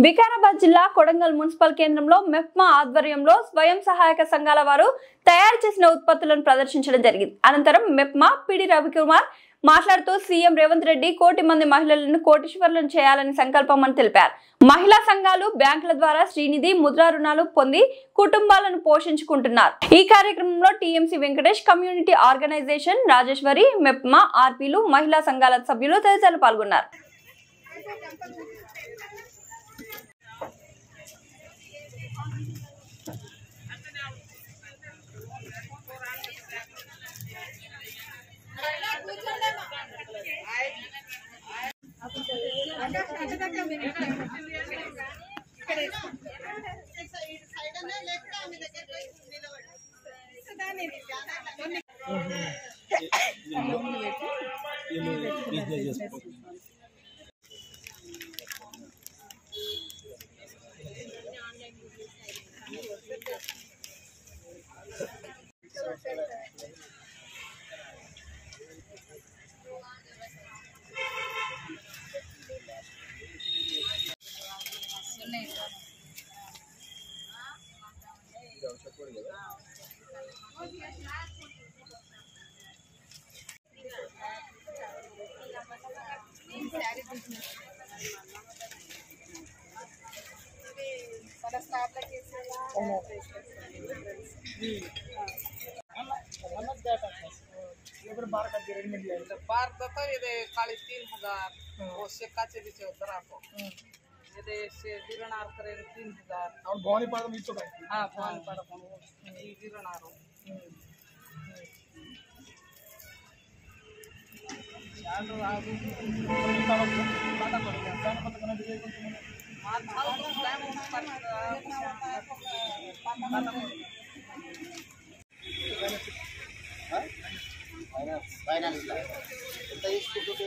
వికారాబాద్ జిల్లా కొడంగల్ మున్సిపల్ కేంద్రంలో మెప్మా ఆధ్వర్యంలో స్వయం సహాయక సంఘాల వారు తయారు చేసిన ఉత్పత్తులను ప్రదర్శించడం జరిగింది. అనంతరం మెప్మా పిడి రవికుమార్ మాట్లాడుతూ సీఎం రేవంత్ రెడ్డి కోటి మంది మహిళలను కోటీశ్వరులను చేయాలని సంకల్పం అని తెలిపారు. మహిళా సంఘాలు బ్యాంకుల ద్వారా శ్రీనిధి ముద్రా రుణాలు పొంది కుటుంబాలను పోషించుకుంటున్నారు. ఈ కార్యక్రమంలో TMC Venkatesh, community organisation Rajeshwari, MEPMA ఆర్పీలు, మహిళా సంఘాల సభ్యులు తదితరులు పాల్గొన్నారు. ये खाली 3000 वो सिक्का से भी होता आपको ये से वीरनार करे 3000 और भवानी पाड़ा में तो हां भवानी पाड़ा को ये वीरनार चालू आगे पाड़ा पड़ गया जान पता करना दिए हां हाउ टाइम पर ఫైనాన్స్ ఎంత తీసుకుంటుంటే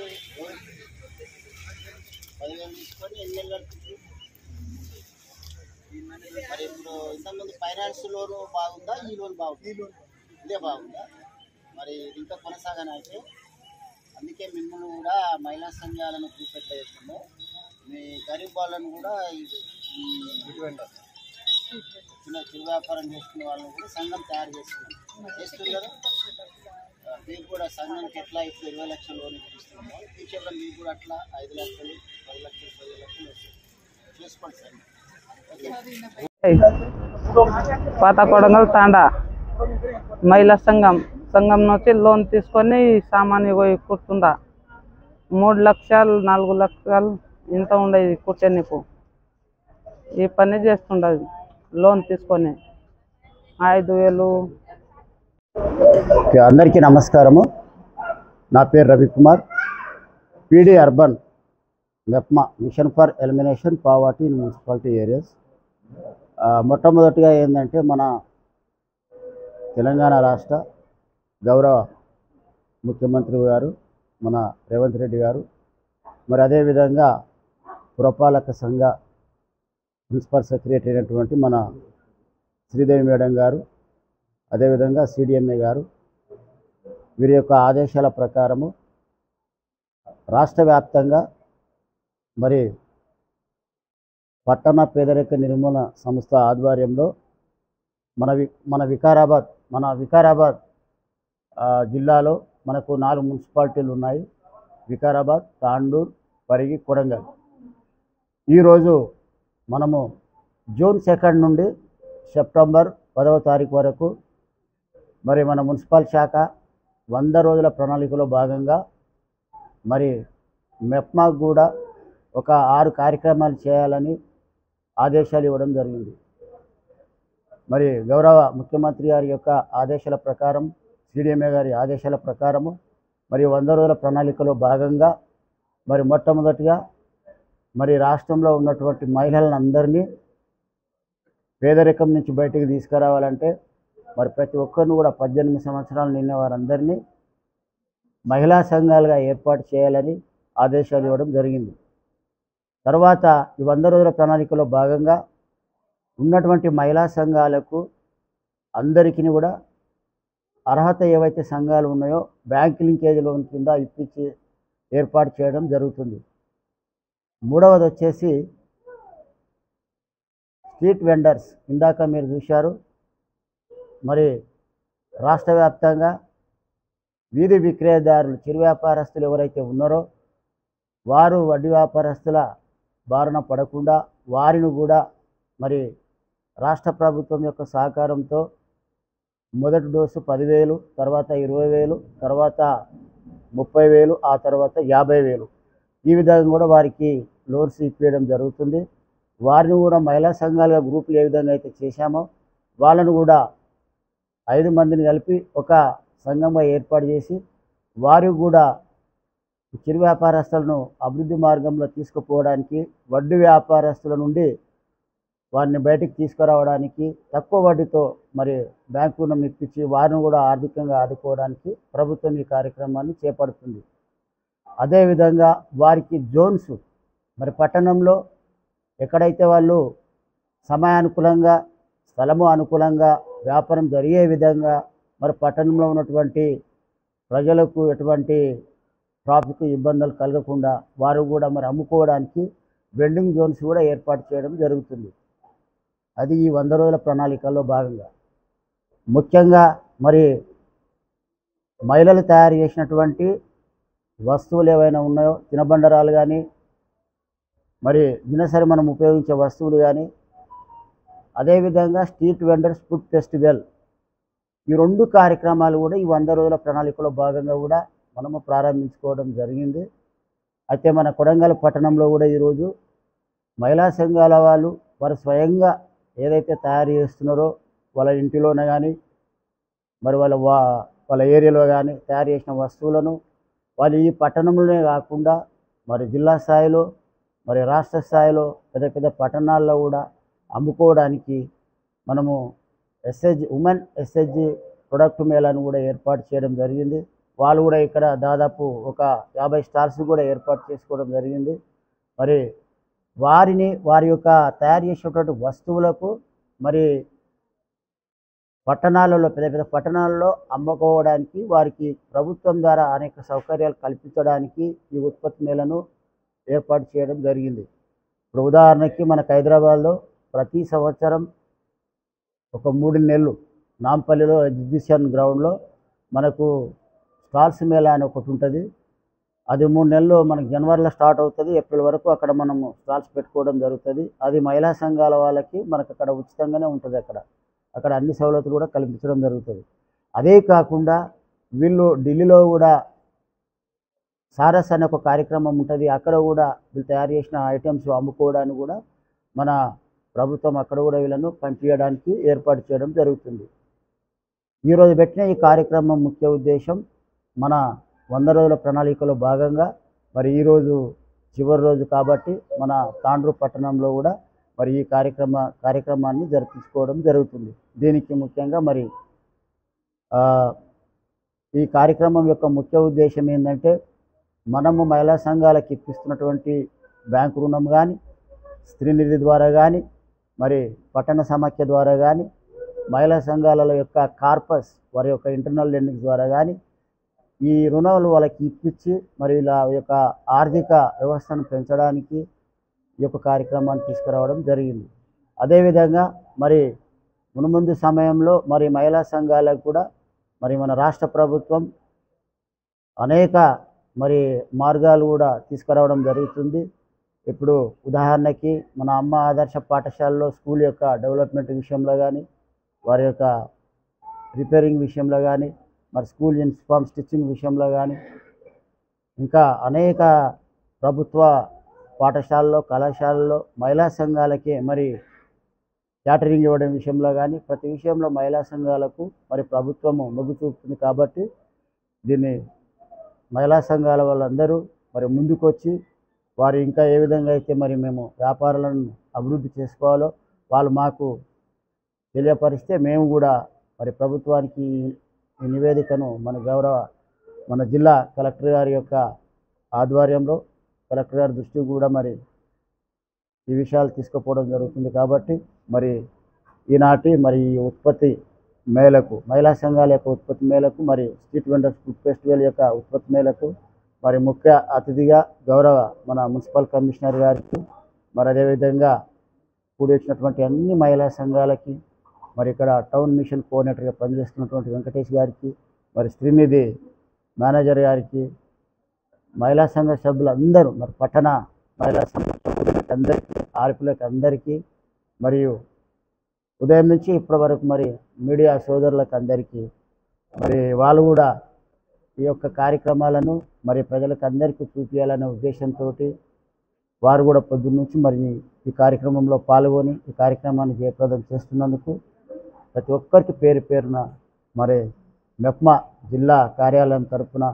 10,000 తీసుకొని ఎన్ని నెలలు కడుతుంది మరి ఇప్పుడు ఇంతకుముందు ఫైనాన్స్ లోను బాగుందా ఈ లోన్ బాగుంది ఇదే బాగుందా మరి ఇంకా కొనసాగనైతే అందుకే మిమ్మల్ని కూడా మహిళా సంఘాలను చూపెట్లా చేస్తున్నాం మీ గరీబ్ వాళ్ళను కూడా చిన్న చిరు వ్యాపారం చేసుకునే వాళ్ళని కూడా సంఘం తయారు చేస్తున్నారు మీకు కూడా సంఘానికి ఎట్లా ఇప్పుడు 20 లక్షల లోన్ ఇస్తున్నామో ఫ్యూచర్లో మీకు కూడా అట్లా 5 లక్షలు 10 లక్షలు 10 లక్షలు వస్తాయి చేసుకోండి సార్. పాత కొడంగల్ తాండా మహిళా సంఘం నుంచి లోన్ తీసుకొని సామాన్య పోయి కుడుతుందా 3 లక్షలు 4 లక్షలు ఇంత ఉండేది కుట్టే నీకు ఈ పని చేస్తుండదు లోన్ తీసుకొని 5,000. అందరికీ నమస్కారము. నా పేరు Ravikumar, PD urban MEPMA mission for elimination poverty in municipality areas. మొట్టమొదటిగా ఏంటంటే మన తెలంగాణ రాష్ట్ర గౌరవ ముఖ్యమంత్రి గారు మన రేవంత్ రెడ్డి గారు, మరి అదేవిధంగా పురపాలక సంఘ ప్రిన్సిపల్ సెక్రటరీ అయినటువంటి మన శ్రీదేవి మేడం గారు, అదేవిధంగా సిడిఎంఏ గారు, వీరి యొక్క ఆదేశాల ప్రకారము రాష్ట్ర వ్యాప్తంగా మరి పట్టణ పేదరిక నిర్మూలన సంస్థ ఆధ్వర్యంలో మన వికారాబాద్ జిల్లాలో మనకు 4 మున్సిపాలిటీలు ఉన్నాయి. వికారాబాద్, తాండూర్, పరిగి, కొడంగల్. ఈరోజు మనము జూన్ 2 నుండి సెప్టెంబర్ 10వ తారీఖు వరకు మరి మన మున్సిపల్ శాఖ 100 రోజుల ప్రణాళికలో భాగంగా మరి మెప్మాకు కూడా ఒక 6 కార్యక్రమాలు చేయాలని ఆదేశాలు ఇవ్వడం జరిగింది. మరి గౌరవ ముఖ్యమంత్రి గారి యొక్క ఆదేశాల ప్రకారం, సిడిఎంఏ గారి ఆదేశాల ప్రకారము మరి 100 రోజుల ప్రణాళికలో భాగంగా మరి మొట్టమొదటిగా మరి రాష్ట్రంలో ఉన్నటువంటి మహిళలందరినీ పేదరికం నుంచి బయటికి తీసుకురావాలంటే మరి ప్రతి ఒక్కరిని కూడా 18 సంవత్సరాలు నిన్న వారందరినీ మహిళా సంఘాలుగా ఏర్పాటు చేయాలని ఆదేశాలు ఇవ్వడం జరిగింది. తర్వాత ఈ 100 రోజుల ప్రణాళికలో భాగంగా ఉన్నటువంటి మహిళా సంఘాలకు అందరికీ కూడా అర్హత ఏవైతే సంఘాలు ఉన్నాయో బ్యాంక్ లింకేజ్ లోన్ కింద ఇప్పించి ఏర్పాటు చేయడం జరుగుతుంది. మూడవది వచ్చేసి స్ట్రీట్ వెండర్స్ ఇందాక మీరు చూశారు. మరి రాష్ట్ర వ్యాప్తంగా వీధి విక్రయదారులు, చిరు వ్యాపారస్తులు ఎవరైతే ఉన్నారో వారు వడ్డీ వ్యాపారస్తుల బారిన పడకుండా వారిని కూడా మరి రాష్ట్ర ప్రభుత్వం యొక్క సహకారంతో మొదటి డోసు 10,000, తర్వాత 20,000, తర్వాత 30,000, ఆ తర్వాత 50,000 ఈ విధంగా కూడా వారికి లోన్స్ ఇప్పించడం జరుగుతుంది. వారిని కూడా మహిళా సంఘాలుగా గ్రూపులు ఏ విధంగా అయితే చేశామో వాళ్ళను కూడా 5 మందిని కలిపి ఒక సంఘంగా ఏర్పాటు చేసి వారు కూడా చిరు వ్యాపారస్తులను అభివృద్ధి మార్గంలో తీసుకుపోవడానికి, వడ్డీ వ్యాపారస్తుల నుండి వారిని బయటికి తీసుకురావడానికి తక్కువ వడ్డీతో మరి బ్యాంకు రుణం ఇప్పించి వారిని కూడా ఆర్థికంగా ఆదుకోవడానికి ప్రభుత్వం ఈ కార్యక్రమాన్ని చేపడుతుంది. అదేవిధంగా వారికి జోన్స్, మరి పట్టణంలో ఎక్కడైతే వాళ్ళు సమయానుకూలంగా, స్థలము అనుకూలంగా వ్యాపారం జరిగే విధంగా, మరి పట్టణంలో ఉన్నటువంటి ప్రజలకు ఎటువంటి ట్రాఫిక్ ఇబ్బందులు కలగకుండా వారు కూడా మరి అమ్ముకోవడానికి వెండింగ్ జోన్స్ కూడా ఏర్పాటు చేయడం జరుగుతుంది. అది ఈ 100 రోజుల ప్రణాళికల్లో భాగంగా ముఖ్యంగా మరి మహిళలు తయారు చేసినటువంటి వస్తువులు ఏవైనా ఉన్నాయో, తినబండరాలు కానీ, మరి దినసరి మనం ఉపయోగించే వస్తువులు కానీ, అదేవిధంగా స్ట్రీట్ వెండర్స్ ఫుడ్ ఫెస్టివల్, ఈ 2 కార్యక్రమాలు కూడా ఈ 100 రోజుల ప్రణాళికలో భాగంగా కూడా మనము ప్రారంభించుకోవడం జరిగింది. అయితే మన కొడంగల్ పట్టణంలో కూడా ఈరోజు మహిళా సంఘాల వాళ్ళు వారు స్వయంగా ఏదైతే తయారు చేస్తున్నారో వాళ్ళ ఇంటిలోనే కానీ, మరి వాళ్ళ ఏరియాలో కానీ తయారు చేసిన వస్తువులను వాళ్ళు ఈ పట్టణంలోనే కాకుండా మరి జిల్లా స్థాయిలో, మరి రాష్ట్ర స్థాయిలో పెద్ద పెద్ద పట్టణాల్లో కూడా అమ్ముకోవడానికి మనము ఉమెన్ ఎస్హెచ్జి ప్రొడక్ట్ మేళాను కూడా ఏర్పాటు చేయడం జరిగింది. వాళ్ళు కూడా ఇక్కడ దాదాపు ఒక 50 స్టాల్స్ కూడా ఏర్పాటు చేసుకోవడం జరిగింది. మరి వారి యొక్క తయారు చేసినటువంటి వస్తువులకు మరి పట్టణాలలో, పెద్ద పెద్ద పట్టణాల్లో అమ్ముకోవడానికి వారికి ప్రభుత్వం ద్వారా అనేక సౌకర్యాలు కల్పించడానికి ఈ ఉత్పత్తి మేళను ఏర్పాటు చేయడం జరిగింది. ఇప్పుడు ఉదాహరణకి మనకు హైదరాబాద్లో ప్రతి సంవత్సరం ఒక 3 నెలలు నాంపల్లిలో ఎగ్జిబిషన్ గ్రౌండ్లో మనకు స్టాల్స్ మేళా అని ఒకటి ఉంటుంది. అది 3 నెలలు మనకు జనవరిలో స్టార్ట్ అవుతుంది, ఏప్రిల్ వరకు అక్కడ మనము స్టాల్స్ పెట్టుకోవడం జరుగుతుంది. అది మహిళా సంఘాల వాళ్ళకి మనకు అక్కడ ఉచితంగానే ఉంటుంది. అక్కడ అన్ని సౌలతులు కూడా కల్పించడం జరుగుతుంది. అదే కాకుండా వీళ్ళు ఢిల్లీలో కూడా సారస్ అనే ఒక కార్యక్రమం ఉంటుంది. అక్కడ కూడా వీళ్ళు తయారు చేసిన ఐటమ్స్ అమ్ముకోవడానికి కూడా మన ప్రభుత్వం అక్కడ కూడా వీళ్ళను పంపించడానికి ఏర్పాటు చేయడం జరుగుతుంది. ఈరోజు పెట్టిన ఈ కార్యక్రమం ముఖ్య ఉద్దేశం మన 100 రోజుల ప్రణాళికలో భాగంగా మరి ఈరోజు చివరి రోజు కాబట్టి మన తాండ్రు పట్టణంలో కూడా మరి ఈ కార్యక్రమాన్ని జరిపించుకోవడం జరుగుతుంది. దీనికి ముఖ్యంగా మరి ఈ కార్యక్రమం యొక్క ముఖ్య ఉద్దేశం ఏంటంటే మనము మహిళా సంఘాలకు ఇప్పిస్తున్నటువంటి బ్యాంకు రుణం కానీ, స్త్రీ నిధి ద్వారా కానీ, మరి పట్టణ సమాఖ్య ద్వారా కానీ, మహిళా సంఘాల యొక్క కార్పస్ వారి యొక్క ఇంటర్నల్ లెండింగ్ ద్వారా కానీ ఈ రుణాలు వాళ్ళకి ఇప్పించి మరి ఇలా యొక్క ఆర్థిక వ్యవస్థను పెంచడానికి ఈ యొక్క కార్యక్రమాన్ని తీసుకురావడం జరిగింది. అదేవిధంగా మరి మునుముందు సమయంలో మరి మహిళా సంఘాలకు కూడా మరి మన రాష్ట్ర ప్రభుత్వం అనేక మరి మార్గాలు కూడా తీసుకురావడం జరుగుతుంది. ఇప్పుడు ఉదాహరణకి మన అమ్మ ఆదర్శ పాఠశాలలో స్కూల్ యొక్క డెవలప్మెంట్ విషయంలో కానీ, వారి యొక్క రిపేరింగ్ విషయంలో కానీ, మరి స్కూల్ యూనిఫామ్ స్టిచ్చింగ్ విషయంలో కానీ, ఇంకా అనేక ప్రభుత్వ పాఠశాలలో, కళాశాలలో మహిళా సంఘాలకే మరి క్యాటరింగ్ ఇవ్వడం విషయంలో కానీ, ప్రతి విషయంలో మహిళా సంఘాలకు మరి ప్రభుత్వము మొగ్గు చూపుతుంది. కాబట్టి దీన్ని మహిళా సంఘాల వాళ్ళందరూ మరి ముందుకొచ్చి వారు ఇంకా ఏ విధంగా అయితే మరి మేము వ్యాపారాలను అభివృద్ధి చేసుకోవాలో వాళ్ళు మాకు తెలియపరిస్తే మేము కూడా మరి ప్రభుత్వానికి ఈ నివేదికను మన జిల్లా కలెక్టర్ గారి యొక్క ఆధ్వర్యంలో కలెక్టర్ గారి దృష్టికి కూడా మరి ఈ విషయాలు తీసుకుపోవడం జరుగుతుంది. కాబట్టి మరి ఈనాటి మరి ఈ ఉత్పత్తి మేళకు, మహిళా సంఘాల యొక్క ఉత్పత్తి మేళకు, మరి స్ట్రీట్ వెండర్స్ ఫుడ్ ఫెస్టివల్ యొక్క ఉత్పత్తి మేళకు మరి ముఖ్య అతిథిగా గౌరవ మన మున్సిపల్ కమిషనర్ గారికి, మరి అదేవిధంగా కూడి వచ్చినటువంటి అన్ని మహిళా సంఘాలకి, మరి ఇక్కడ టౌన్ మిషన్ కోఆర్డినేటర్గా పనిచేస్తున్నటువంటి వెంకటేష్ గారికి, మరి శ్రీనిధి మేనేజర్ గారికి, మహిళా సంఘ సభ్యులందరూ, మరి పట్టణ మహిళా సంఘ సభ్యులకి అందరికీ, ఆర్పిలకు అందరికీ, మరియు ఉదయం నుంచి ఇప్పటి వరకు మరి మీడియా సోదరులకు అందరికీ, మరి వాళ్ళు కూడా ఈ యొక్క కార్యక్రమాలను మరి ప్రజలకు అందరికీ చూపించాలనే ఉద్దేశంతో వారు కూడా పొద్దున్న నుంచి మరి ఈ కార్యక్రమంలో పాల్గొని ఈ కార్యక్రమాన్ని జయప్రదం చేస్తున్నందుకు ప్రతి ఒక్కరికి పేరు పేరున మరి మెప్మా జిల్లా కార్యాలయం తరఫున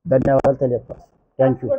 ధన్యవాదాలు తెలియపరుస్తాను. Thank you.